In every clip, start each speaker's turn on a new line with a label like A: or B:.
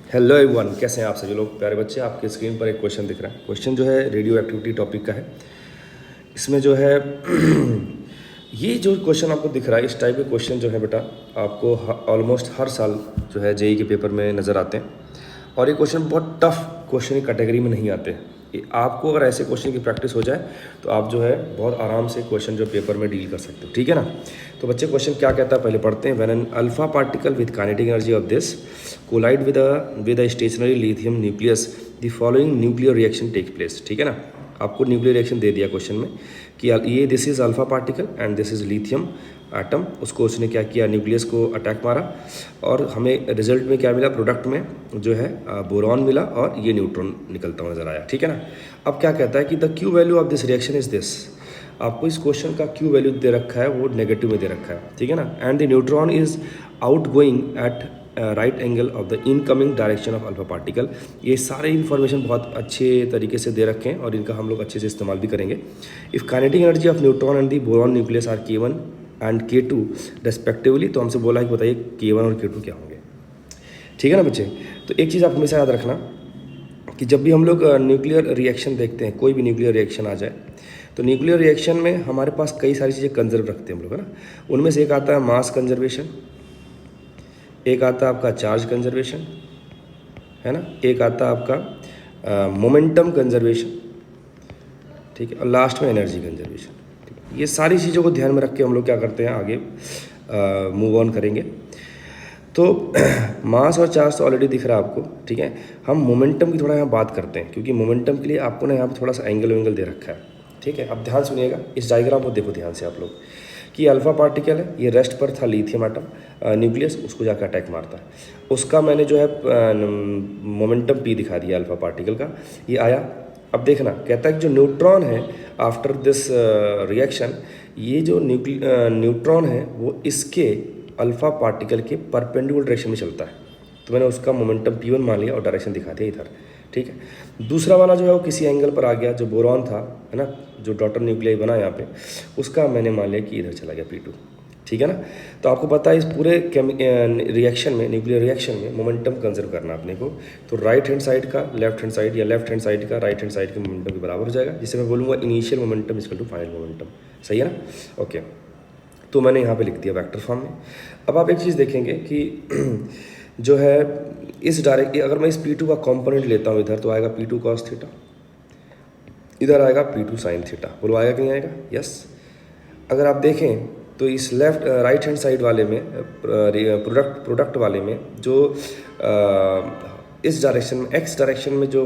A: Hello everyone, कैसे हैं आप सभी लोग प्यारे बच्चे। आपके स्क्रीन पर एक क्वेश्चन दिख रहा है। क्वेश्चन जो है रेडियो एक्टिविटी टॉपिक का है। इसमें जो है ये जो क्वेश्चन आपको दिख रहा है, इस टाइप के क्वेश्चन जो है बेटा आपको ऑलमोस्ट हर साल जो है जेई के पेपर में नज़र आते हैं। और ये क्वेश्चन बहुत टफ क्वेश्चन की कैटेगरी में नहीं आते। आपको अगर ऐसे क्वेश्चन की प्रैक्टिस हो जाए तो आप जो है बहुत आराम से क्वेश्चन जो पेपर में डील कर सकते हो, ठीक है ना। तो बच्चे क्वेश्चन क्या कहता है पहले पढ़ते हैं। When an alpha particle with kinetic energy of this collide with a stationary lithium nucleus the following nuclear reaction take place. ठीक है ना, आपको न्यूक्लियर रिएक्शन दे दिया क्वेश्चन में कि ये this is alpha particle and this is lithium atom. उसको उसने क्या किया, न्यूक्लियस को अटैक मारा और हमें रिजल्ट में क्या मिला, प्रोडक्ट में जो है बोरॉन मिला और ये न्यूट्रॉन निकलता हुआ नजर आया। ठीक है ना। अब क्या कहता है कि the Q value of this reaction is this. आपको इस क्वेश्चन का क्यू वैल्यू दे रखा है, वो नेगेटिव में दे रखा है। ठीक है ना। And the neutron is out going at right angle of the incoming direction of alpha particle. ये सारे इन्फॉर्मेशन बहुत अच्छे तरीके से दे रखे हैं और इनका हम लोग अच्छे से इस्तेमाल भी करेंगे। If kinetic energy of neutron and the boron nucleus are K1 and K2 respectively, तो हमसे बोला है कि बताइए K1 और K2 क्या होंगे। ठीक है ना बच्चे। तो एक चीज़ आप हमेशा याद रखना कि जब भी हम लोग न्यूक्लियर रिएक्शन देखते हैं, कोई भी न्यूक्लियर रिएक्शन आ जाए, तो न्यूक्लियर रिएक्शन में हमारे पास कई सारी चीज़ें कंजर्व रखते हैं हम लोग, है ना। उनमें से एक आता है मास कंजर्वेशन, एक आता है आपका चार्ज कंजर्वेशन, है ना, एक आता है आपका मोमेंटम कंजर्वेशन, ठीक है, और लास्ट में एनर्जी कंजर्वेशन। ठीक है, ये सारी चीज़ों को ध्यान में रख के हम लोग क्या करते हैं, आगे मूव ऑन करेंगे। तो मास और चार्ज तो ऑलरेडी दिख रहा है आपको, ठीक है। हम मोमेंटम की थोड़ा यहाँ बात करते हैं, क्योंकि मोमेंटम के लिए आपको ना यहाँ पे थोड़ा सा एंगल वेंगल दे रखा है। ठीक है, अब ध्यान सुनिएगा, इस डायग्राम को देखो ध्यान से आप लोग कि अल्फा पार्टिकल है, ये रेस्ट पर था लिथियम एटम न्यूक्लियस, उसको जाकर अटैक मारता है। उसका मैंने जो है मोमेंटम पी दिखा दिया अल्फा पार्टिकल का, ये आया। अब देखना, कहता है कि जो न्यूट्रॉन है आफ्टर दिस रिएक्शन, ये जो न्यूट्रॉन है वो इसके अल्फा पार्टिकल के परपेंडिकुलर डायरेक्शन में चलता है। तो मैंने उसका मोमेंटम P1 मान लिया और डायरेक्शन दिखा दिया इधर। ठीक है, दूसरा वाला जो है वो किसी एंगल पर आ गया, जो बोरॉन था, है ना, जो डॉटर न्यूक्लियाई बना यहाँ पे, उसका मैंने मान लिया कि इधर चला गया P2। ठीक है ना। तो आपको पता है इस पूरे रिएक्शन में, न्यूक्लियर रिएक्शन में मोमेंटम कंजर्व करना अपने को। तो राइट हैंड साइड का लेफ्ट हैंड साइड या लेफ्ट हैंड साइड का राइट हैंड साइड के मोमेंटम के बराबर हो जाएगा, जिसे मैं बोलूँगा initial momentum equal to final momentum. सही है ना। ओके, तो मैंने यहाँ पे लिख दिया वेक्टर फॉर्म में। अब आप एक चीज़ देखेंगे कि जो है इस डायरेक्ट, अगर मैं इस P2 का कंपोनेंट लेता हूँ इधर, तो आएगा P2 cos थीटा, इधर आएगा P2 sin थीटा। बोलो आएगा कि नहीं आएगा? यस। अगर आप देखें तो इस लेफ्ट राइट हैंड साइड वाले में प्रोडक्ट वाले में जो इस डायरेक्शन में एक्स डायरेक्शन में जो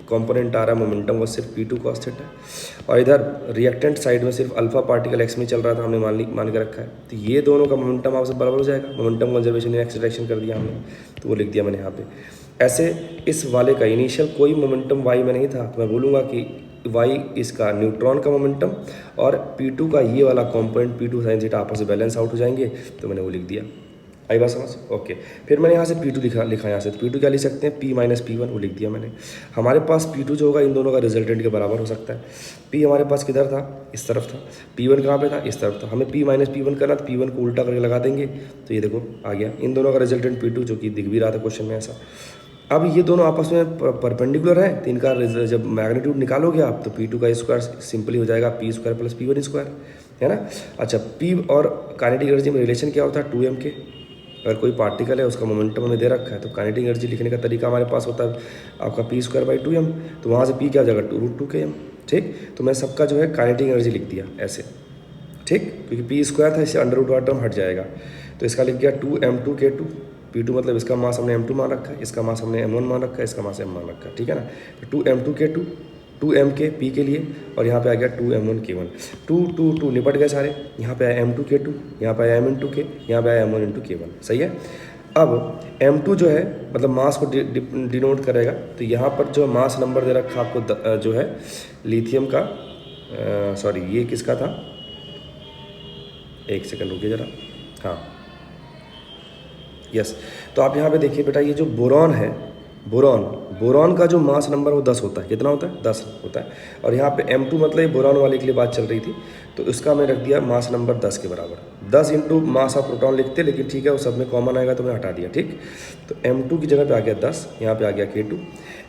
A: कंपोनेंट आ रहा है मोमेंटम, वो सिर्फ P2 cos थीटा है। और इधर रिएक्टेंट साइड में सिर्फ अल्फा पार्टिकल एक्स में चल रहा था, हमने मान के रखा है। तो ये दोनों का मोमेंटम आपसे बराबर हो जाएगा। मोमेंटम कंजर्वेशन एक्स डायरेक्शन कर दिया हमने, तो वो लिख दिया मैंने यहाँ पे। ऐसे इस वाले का इनिशियल कोई मोमेंटम वाई में नहीं था, तो मैं बोलूँगा कि वाई इसका न्यूट्रॉन का मोमेंटम और P2 का ये वाला कंपोनेंट P2 sin थीटा आपस में बैलेंस आउट हो जाएंगे, तो मैंने वो लिख दिया। आई बात समझ? ओके, फिर मैंने यहाँ से P2 लिखा यहाँ से, तो P2 क्या लिख सकते हैं, P माइनस P1, वो लिख दिया मैंने। हमारे पास P2 जो होगा इन दोनों का रिजल्टेंट के बराबर हो सकता है। P हमारे पास किधर था, इस तरफ था। P1 कहाँ पे था, इस तरफ था। हमें P माइनस P1 करना, तो P1 को उल्टा करके लगा देंगे, तो ये देखो आ गया इन दोनों का रिजल्टेंट P2, जो कि दिख भी रहा था क्वेश्चन में ऐसा। अब ये दोनों आपस में परपेंडिकुलर है, तो इनका जब मैग्नीट्यूड निकालोगे आप, तो P2 का स्क्वायर सिंपली हो जाएगा P square plus P1 square, है ना। अच्छा, P और काइनेटिक एनर्जी में रिलेशन क्या होता है, 2m के। अगर कोई पार्टिकल है उसका मोमेंटम हमें दे रखा है, तो काइनेटिक एनर्जी लिखने का तरीका हमारे पास होता है आपका P स्क्वायर बाई 2m। तो वहाँ से P क्या हो जाएगा, √2km। ठीक, तो मैं सबका जो है काइनेटिक एनर्जी लिख दिया ऐसे, ठीक, क्योंकि P स्क्वायर था, इससे अंडर रूट वाला टर्म हट जाएगा। तो इसका लिख गया 2m2k2। P2 मतलब इसका मास हमने m2 मान रखा है, इसका मास हमने m1 मान रखा है, इसका मास m मान रखा है। ठीक है ना। तो 2m2k2, 2m के P के लिए, और यहाँ पे आ गया 2m1k1। 2 निपट गए सारे। यहाँ पे आया m2k2, यहाँ पे आया m×k, यहाँ पे आया m1×k1। सही है। अब m2 जो है मतलब मास को डिनोट करेगा, तो यहाँ पर जो मास नंबर दे रखा आपको जो है लिथियम का, सॉरी ये किसका था, एक सेकंड रुकिए ज़रा। हाँ, यस। तो आप यहाँ पे देखिए बेटा, ये जो बोरॉन है, बोरॉन, बोरॉन का जो मास नंबर वो 10 होता है। कितना होता है? 10 होता है। और यहाँ पे M2 मतलब ये बोरॉन वाले के लिए बात चल रही थी, तो इसका मैं रख दिया मास नंबर 10 के बराबर। 10 इंटू मास ऑफ प्रोटॉन लिखते, लेकिन ठीक है वो सब में कॉमन आएगा तो मैं हटा दिया। ठीक, तो M2 की जगह पे आ गया 10, यहाँ पे आ गया K2।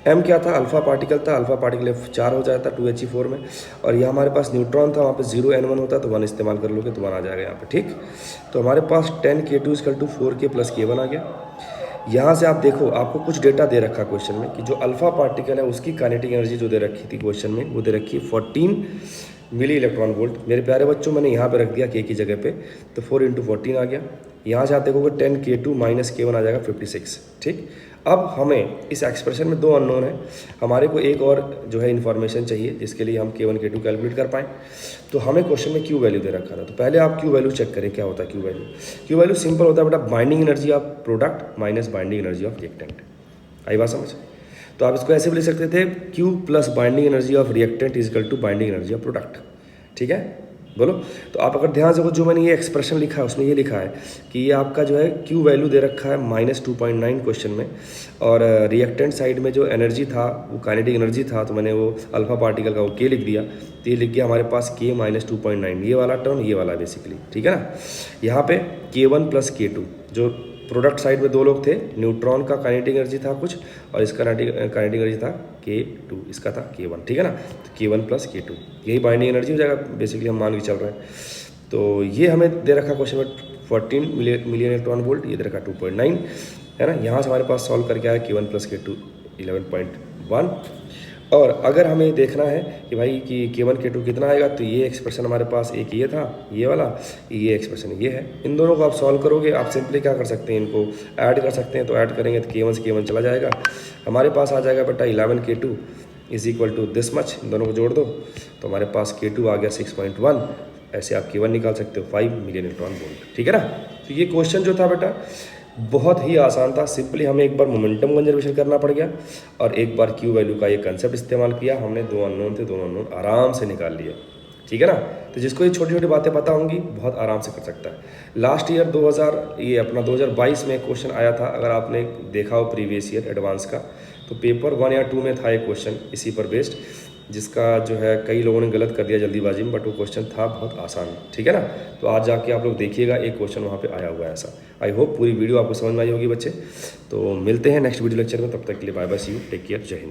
A: M क्या था? अल्फा पार्टिकल था, अल्फा पार्टिकल 4 हो जाता 2He4 में, और यहाँ हमारे पास न्यूट्रॉन था, वहाँ पे 0N1 होता तो 1 इस्तेमाल कर लोगे तो 1 आ जाएगा यहाँ पे। ठीक, तो हमारे पास 10K2 = 4K + K1 आ गया। यहाँ से आप देखो, आपको कुछ डेटा दे रखा क्वेश्चन में कि जो अल्फा पार्टिकल है उसकी काइनेटिक एनर्जी जो दे रखी थी क्वेश्चन में, वो दे रखी है 14 मिली इलेक्ट्रॉन वोल्ट। मेरे प्यारे बच्चों, मैंने यहाँ पे रख दिया K की जगह पे, तो 4 × 14 आ गया। यहाँ से आप देखोगे 10K2 - K1 आ जाएगा 56। ठीक, अब हमें इस एक्सप्रेशन में 2 अननोन है, हमारे को एक और जो है इन्फॉर्मेशन चाहिए जिसके लिए हम K1 K2 कैलकुलेट कर पाएँ। तो हमें क्वेश्चन में Q वैल्यू दे रखा था, तो पहले आप Q वैल्यू चेक करें क्या होता है। Q वैल्यू सिंपल होता है बेटा, binding energy of product minus binding energy of reactant. आई बात समझ? तो आप इसको ऐसे भी लिख सकते थे, Q + binding energy of reactant = binding energy of product. ठीक है, बोलो। तो आप अगर ध्यान से देखो, जो मैंने ये एक्सप्रेशन लिखा है उसमें ये लिखा है कि ये आपका जो है Q वैल्यू दे रखा है -2.9 क्वेश्चन में, और रिएक्टेंट साइड में जो एनर्जी था वो काइनेटिक एनर्जी था, तो मैंने वो अल्फा पार्टिकल का वो K लिख दिया। तो ये लिख गया हमारे पास K - 2.9, ये वाला टर्म, ये वाला बेसिकली। ठीक है ना, यहाँ पे K1 + K2, जो प्रोडक्ट साइड में 2 लोग थे, न्यूट्रॉन का काइनेटिक एनर्जी था कुछ, और इसका काइनेटिक एनर्जी था K2, इसका था K1। ठीक है ना, तो K1 + K2 यही बाइंडिंग एनर्जी हो जाएगा बेसिकली, हम मान के चल रहे हैं। तो ये हमें दे रखा क्वेश्चन में 14 मिलियन इलेक्ट्रॉन वोल्ट, ये दे रखा 2.9 है ना। यहाँ से हमारे पास सॉल्व करके आया K1 + K2 11.1। और अगर हमें देखना है कि भाई कि K1 K2 कितना आएगा, तो ये एक्सप्रेशन हमारे पास एक ये था, ये वाला, ये एक्सप्रेशन ये है। इन दोनों को आप सॉल्व करोगे, आप सिंपली क्या कर सकते हैं, इनको ऐड कर सकते हैं। तो ऐड करेंगे तो K1 से K1 चला जाएगा, हमारे पास आ जाएगा बेटा 11K2 = दिस मच। इन दोनों को जोड़ दो तो हमारे पास K2 आ गया 6.1। ऐसे आप K1 निकाल सकते हो 5 मिलियन इलेक्ट्रॉन वोल्ट। ठीक है ना, तो ये क्वेश्चन जो था बेटा बहुत ही आसान था। सिंपली हमें एक बार मोमेंटम कंजर्वेशन करना पड़ गया, और एक बार Q वैल्यू का ये कंसेप्ट इस्तेमाल किया हमने। 2 अननोन थे, 2 अननोन आराम से निकाल लिया। ठीक है ना, तो जिसको ये छोटी छोटी बातें पता होंगी बहुत आराम से कर सकता है। लास्ट ईयर 2022 में क्वेश्चन आया था, अगर आपने देखा हो प्रीवियस ईयर एडवांस का, तो पेपर 1 या 2 में था एक क्वेश्चन इसी पर बेस्ड, जिसका जो है कई लोगों ने गलत कर दिया जल्दीबाजी में, बट वो क्वेश्चन था बहुत आसान। ठीक है ना, तो आज जाके आप लोग देखिएगा, एक क्वेश्चन वहाँ पे आया हुआ है ऐसा। आई होप पूरी वीडियो आपको समझ में आई होगी बच्चे। तो मिलते हैं नेक्स्ट वीडियो लेक्चर में, तब तक के लिए bye bye, see you, take care, जय हिंद।